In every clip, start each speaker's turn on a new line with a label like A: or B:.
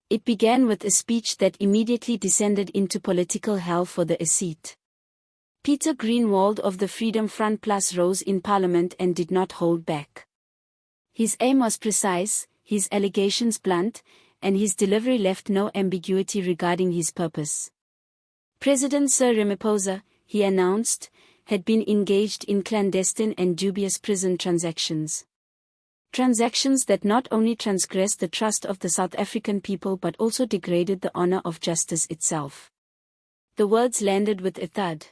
A: It began with a speech that immediately descended into political hell for the seat. Peter Groenewald of the Freedom Front Plus rose in Parliament and did not hold back. His aim was precise, his allegations blunt, and his delivery left no ambiguity regarding his purpose. President Sir Ramaphosa, he announced, had been engaged in clandestine and dubious prison transactions. Transactions that not only transgressed the trust of the South African people but also degraded the honor of justice itself. The words landed with a thud.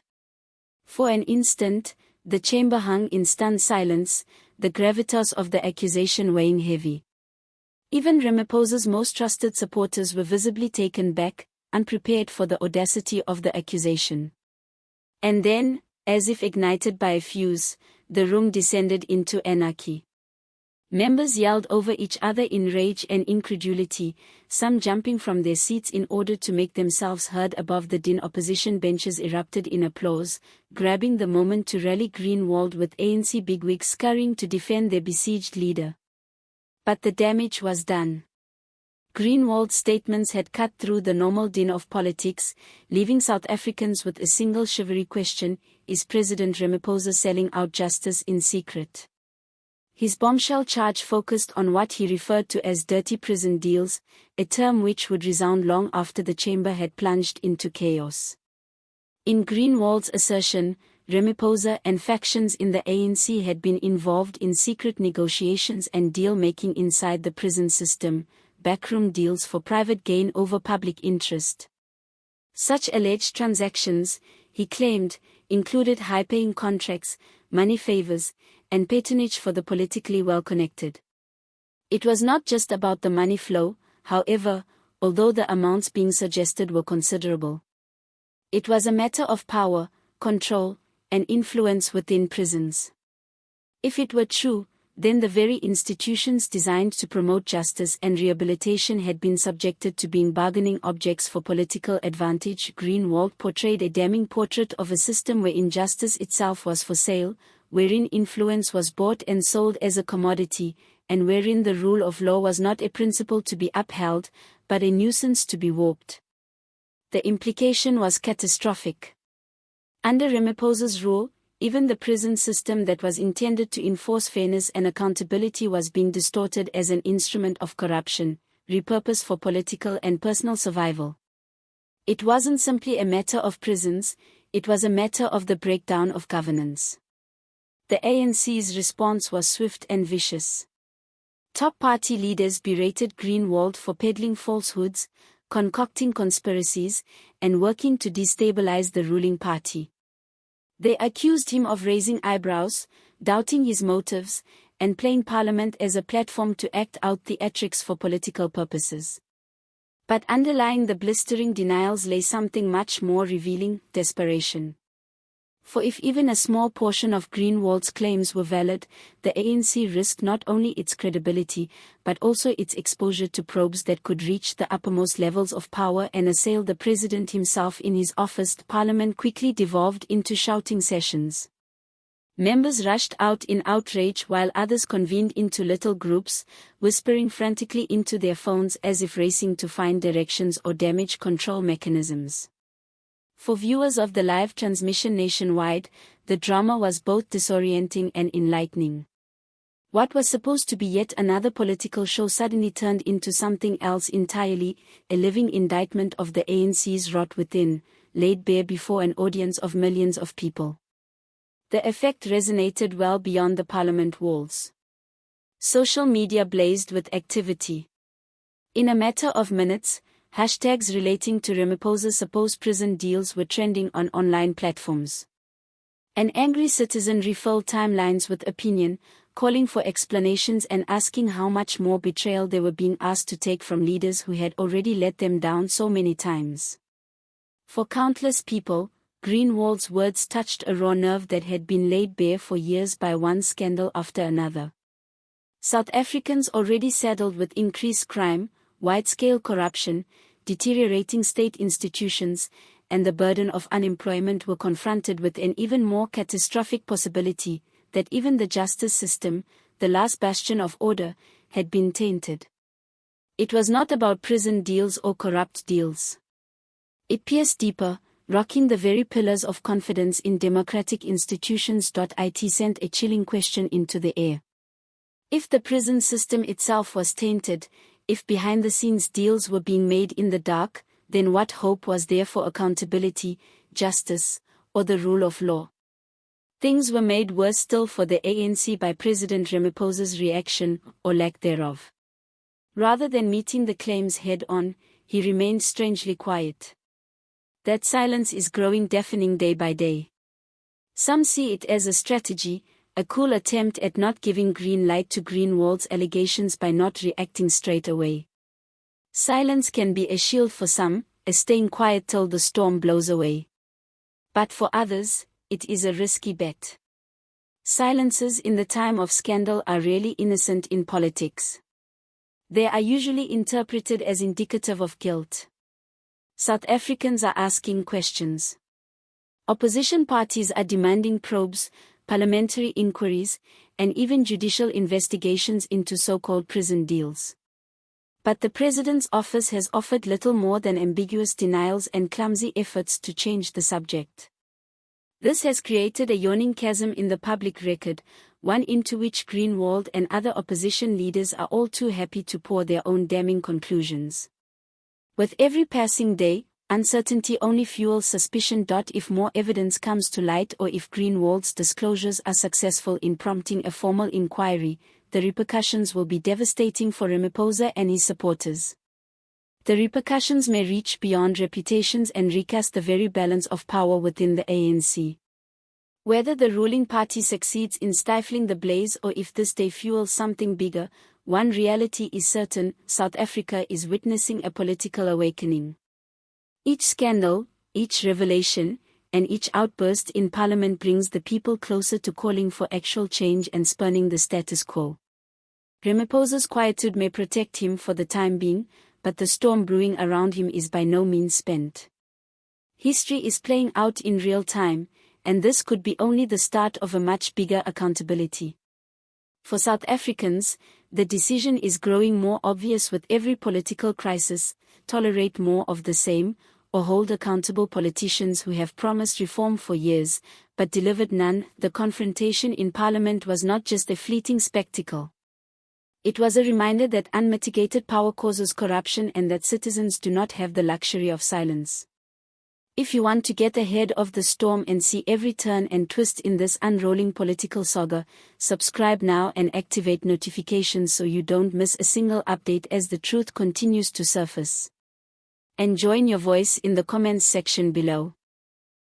A: For an instant, the chamber hung in stunned silence, the gravitas of the accusation weighing heavy. Even Ramaphosa's most trusted supporters were visibly taken back, unprepared for the audacity of the accusation. And then, as if ignited by a fuse, the room descended into anarchy. Members yelled over each other in rage and incredulity, some jumping from their seats in order to make themselves heard above the din. Opposition benches erupted in applause, grabbing the moment to rally Groenewald, with ANC bigwigs scurrying to defend their besieged leader. But the damage was done. Groenewald's statements had cut through the normal din of politics, leaving South Africans with a single shivery question: is President Ramaphosa selling out justice in secret? His bombshell charge focused on what he referred to as dirty prison deals, a term which would resound long after the chamber had plunged into chaos. In Groenewald's assertion, Ramaphosa and factions in the ANC had been involved in secret negotiations and deal-making inside the prison system, backroom deals for private gain over public interest. Such alleged transactions, he claimed, included high-paying contracts, money favors, and patronage for the politically well-connected. It was not just about the money flow, however, although the amounts being suggested were considerable. It was a matter of power, control, and influence within prisons. If it were true, then the very institutions designed to promote justice and rehabilitation had been subjected to being bargaining objects for political advantage. Groenewald portrayed a damning portrait of a system where injustice itself was for sale, wherein influence was bought and sold as a commodity, and wherein the rule of law was not a principle to be upheld, but a nuisance to be warped. The implication was catastrophic. Under Ramaphosa's rule, even the prison system that was intended to enforce fairness and accountability was being distorted as an instrument of corruption, repurposed for political and personal survival. It wasn't simply a matter of prisons, it was a matter of the breakdown of governance. The ANC's response was swift and vicious. Top party leaders berated Groenewald for peddling falsehoods, concocting conspiracies, and working to destabilize the ruling party. They accused him of raising eyebrows, doubting his motives, and playing Parliament as a platform to act out theatrics for political purposes. But underlying the blistering denials lay something much more revealing: desperation. For if even a small portion of Groenewald's claims were valid, the ANC risked not only its credibility, but also its exposure to probes that could reach the uppermost levels of power and assail the president himself in his office. Parliament quickly devolved into shouting sessions. Members rushed out in outrage while others convened into little groups, whispering frantically into their phones as if racing to find directions or damage control mechanisms. For viewers of the live transmission nationwide, the drama was both disorienting and enlightening. What was supposed to be yet another political show suddenly turned into something else entirely, a living indictment of the ANC's rot within, laid bare before an audience of millions of people. The effect resonated well beyond the Parliament walls. Social media blazed with activity. In a matter of minutes, hashtags relating to Ramaphosa's supposed prison deals were trending on online platforms. An angry citizen refilled timelines with opinion, calling for explanations and asking how much more betrayal they were being asked to take from leaders who had already let them down so many times. For countless people, Groenewald's words touched a raw nerve that had been laid bare for years by one scandal after another. South Africans already saddled with increased crime, wide-scale corruption, deteriorating state institutions, and the burden of unemployment were confronted with an even more catastrophic possibility, that even the justice system, the last bastion of order, had been tainted. It was not about prison deals or corrupt deals. It pierced deeper, rocking the very pillars of confidence in democratic institutions. It sent a chilling question into the air. If the prison system itself was tainted, if behind-the-scenes deals were being made in the dark, then what hope was there for accountability, justice, or the rule of law? Things were made worse still for the ANC by President Ramaphosa's reaction, or lack thereof. Rather than meeting the claims head-on, he remained strangely quiet. That silence is growing deafening day by day. Some see it as a strategy, a cool attempt at not giving green light to Groenewald's allegations by not reacting straight away. Silence can be a shield for some, a staying quiet till the storm blows away. But for others, it is a risky bet. Silences in the time of scandal are rarely innocent in politics. They are usually interpreted as indicative of guilt. South Africans are asking questions. Opposition parties are demanding probes, parliamentary inquiries, and even judicial investigations into so-called prison deals. But the president's office has offered little more than ambiguous denials and clumsy efforts to change the subject. This has created a yawning chasm in the public record, one into which Groenewald and other opposition leaders are all too happy to pour their own damning conclusions. With every passing day, uncertainty only fuels suspicion. If more evidence comes to light or if Groenewald's disclosures are successful in prompting a formal inquiry, the repercussions will be devastating for Ramaphosa and his supporters. The repercussions may reach beyond reputations and recast the very balance of power within the ANC. Whether the ruling party succeeds in stifling the blaze or if this day fuels something bigger, one reality is certain: South Africa is witnessing a political awakening. Each scandal, each revelation, and each outburst in parliament brings the people closer to calling for actual change and spurning the status quo. Ramaphosa's quietude may protect him for the time being, but the storm brewing around him is by no means spent. History is playing out in real time, and this could be only the start of a much bigger accountability. For South Africans, the decision is growing more obvious with every political crisis: tolerate more of the same, or hold accountable politicians who have promised reform for years, but delivered none. The confrontation in Parliament was not just a fleeting spectacle. It was a reminder that unmitigated power causes corruption and that citizens do not have the luxury of silence. If you want to get ahead of the storm and see every turn and twist in this unrolling political saga, subscribe now and activate notifications so you don't miss a single update as the truth continues to surface. And join your voice in the comments section below.